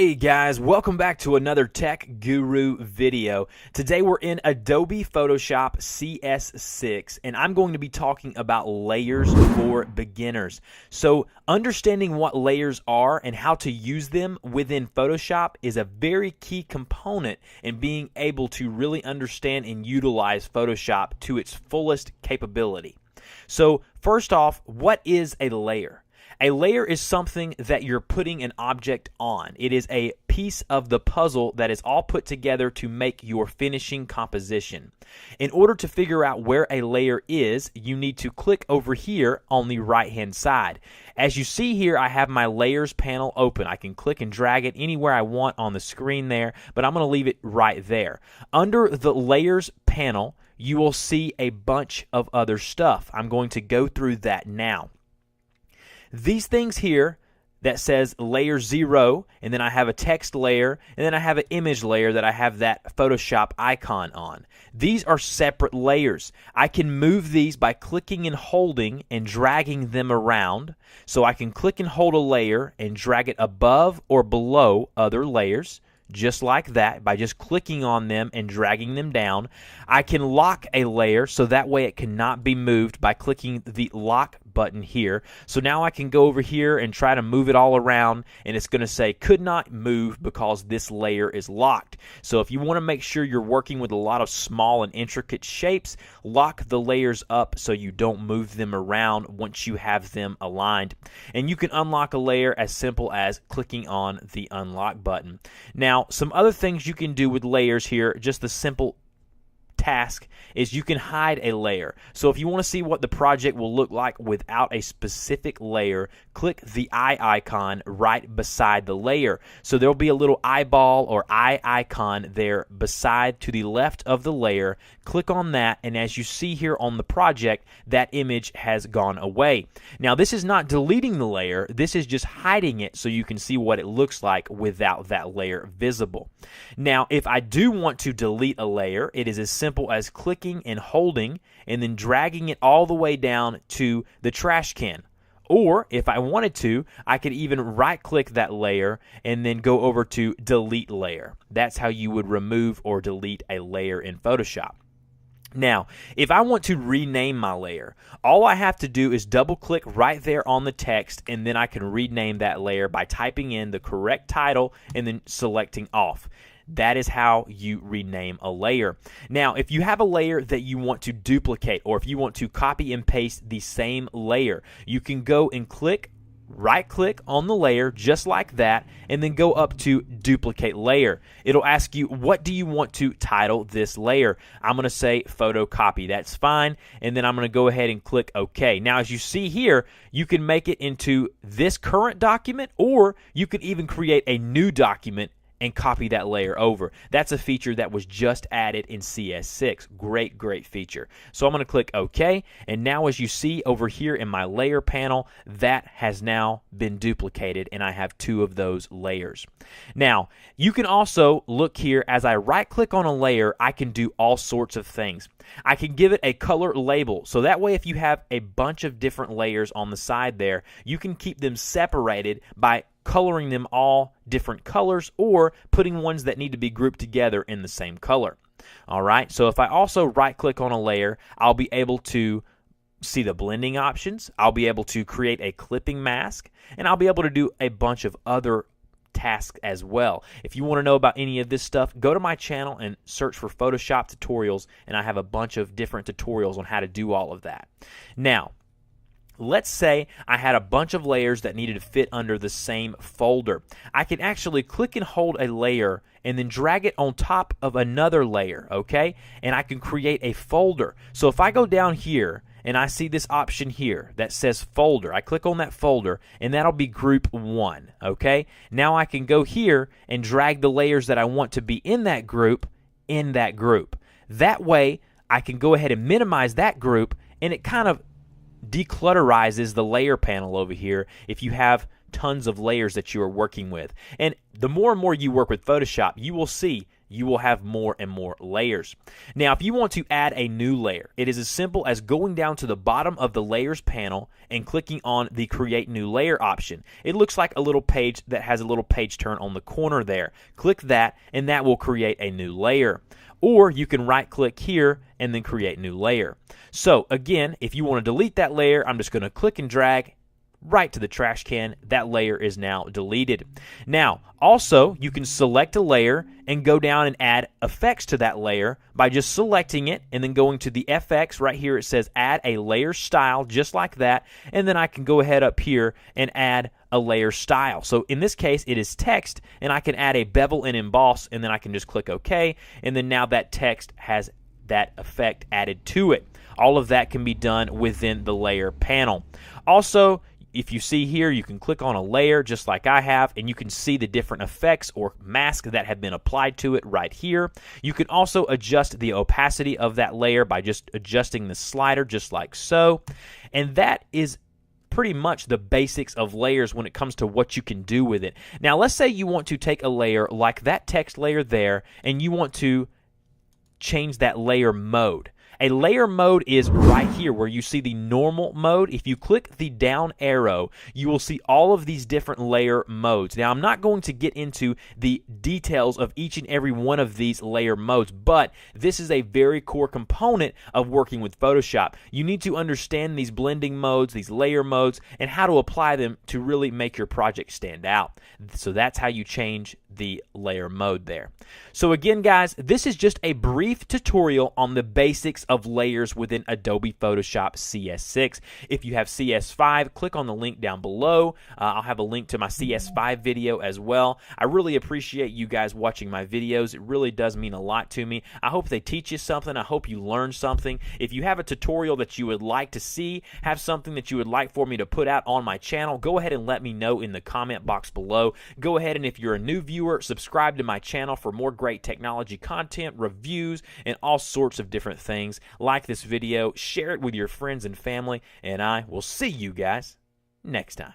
Hey guys, welcome back to another Tech Guru video. Today we're in Adobe Photoshop CS6 and I'm going to be talking about layers for beginners. So understanding what layers are and how to use them within Photoshop is a very key component in being able to really understand and utilize Photoshop to its fullest capability. So first off, what is a layer? A layer is something that you're putting an object on. It is a piece of the puzzle that is all put together to make your finishing composition. In order to figure out where a layer is, you need to click over here on the right-hand side. As you see here, I have my layers panel open. I can click and drag it anywhere I want on the screen there, but I'm going to leave it right there. Under the layers panel, you will see a bunch of other stuff. I'm going to go through that now. These things here that says layer 0, and then I have a text layer, and then I have an image layer that I have that Photoshop icon on. These are separate layers. I can move these by clicking and holding and dragging them around. So I can click and hold a layer and drag it above or below other layers. Just like that, by just clicking on them and dragging them down. I can lock a layer so that way it cannot be moved by clicking the lock button here. So now I can go over here and try to move it all around, and it's going to say could not move because this layer is locked. So if you want to make sure you're working with a lot of small and intricate shapes, lock the layers up so you don't move them around once you have them aligned. And you can unlock a layer as simple as clicking on the unlock button. Now, some other things you can do with layers here, just the simple task is you can hide a layer. So if you want to see what the project will look like without a specific layer, click the eye icon right beside the layer. So there'll be a little eyeball or eye icon there beside to the left of the layer. Click on that, and as you see here on the project, that image has gone away. Now this is not deleting the layer, this is just hiding it so you can see what it looks like without that layer visible. Now if I do want to delete a layer, it is as simple as clicking and holding and then dragging it all the way down to the trash can. Or if I wanted to, I could even right-click that layer and then go over to delete layer. That's how you would remove or delete a layer in Photoshop. Now, if I want to rename my layer, all I have to do is double-click right there on the text, and then I can rename that layer by typing in the correct title and then selecting off. That is how you rename a layer. Now, if you have a layer that you want to duplicate, or if you want to copy and paste the same layer, you can go and right-click on the layer just like that, and then go up to duplicate layer. It'll ask you, what do you want to title this layer? I'm going to say photo copy. That's fine, and then I'm going to go ahead and click OK. Now as you see here, you can make it into this current document, or you can even create a new document and copy that layer over. That's a feature that was just added in CS6. Great feature. So I'm going to click OK, and now as you see over here in my layer panel, that has now been duplicated, and I have two of those layers. Now, you can also look here, as I right-click on a layer, I can do all sorts of things. I can give it a color label, so that way if you have a bunch of different layers on the side there, you can keep them separated by coloring them all different colors or putting ones that need to be grouped together in the same color. Alright, so if I also right click on a layer, I'll be able to see the blending options, I'll be able to create a clipping mask, and I'll be able to do a bunch of other tasks as well. If you want to know about any of this stuff, go to my channel and search for Photoshop tutorials, and I have a bunch of different tutorials on how to do all of that. Now, let's say I had a bunch of layers that needed to fit under the same folder. I can actually click and hold a layer and then drag it on top of another layer, okay? And I can create a folder. So if I go down here and I see this option here that says folder, I click on that folder and that'll be group 1, okay? Now I can go here and drag the layers that I want to be in that group in that group. That way I can go ahead and minimize that group, and it kind of declutterizes the layer panel over here if you have tons of layers that you are working with. And the more and more you work with Photoshop, you will see you will have more and more layers. Now, if you want to add a new layer, it is as simple as going down to the bottom of the Layers panel and clicking on the Create New Layer option. It looks like a little page that has a little page turn on the corner there. Click that, and that will create a new layer. Or you can right-click here and then create new layer. So again, if you want to delete that layer, I'm just going to click and drag right to the trash can. That layer is now deleted. Now, also, you can select a layer and go down and add effects to that layer by just selecting it and then going to the FX. Right here it says add a layer style, just like that, and then I can go ahead up here and add a layer style. So in this case it is text, and I can add a bevel and emboss, and then I can just click OK, and then now that text has that effect added to it. All of that can be done within the layer panel. Also, if you see here, you can click on a layer just like I have, and you can see the different effects or masks that have been applied to it right here. You can also adjust the opacity of that layer by just adjusting the slider just like so. And that is pretty much the basics of layers when it comes to what you can do with it. Now, let's say you want to take a layer like that text layer there, and you want to change that layer mode. A layer mode is right here where you see the normal mode. If you click the down arrow, you will see all of these different layer modes. Now, I'm not going to get into the details of each and every one of these layer modes, but this is a very core component of working with Photoshop. You need to understand these blending modes, these layer modes, and how to apply them to really make your project stand out. So that's how you change the layer mode there. So again, guys, this is just a brief tutorial on the basics of layers within Adobe Photoshop CS6. If you have CS5, click on the link down below. I'll have a link to my CS5 video as well. I really appreciate you guys watching my videos. It really does mean a lot to me. I hope they teach you something. I hope you learn something. If you have a tutorial that you would like to see, have something that you would like for me to put out on my channel, go ahead and let me know in the comment box below. Go ahead, and if you're a new viewer, subscribe to my channel for more great technology content, reviews, and all sorts of different things. Like this video, share it with your friends and family, and I will see you guys next time.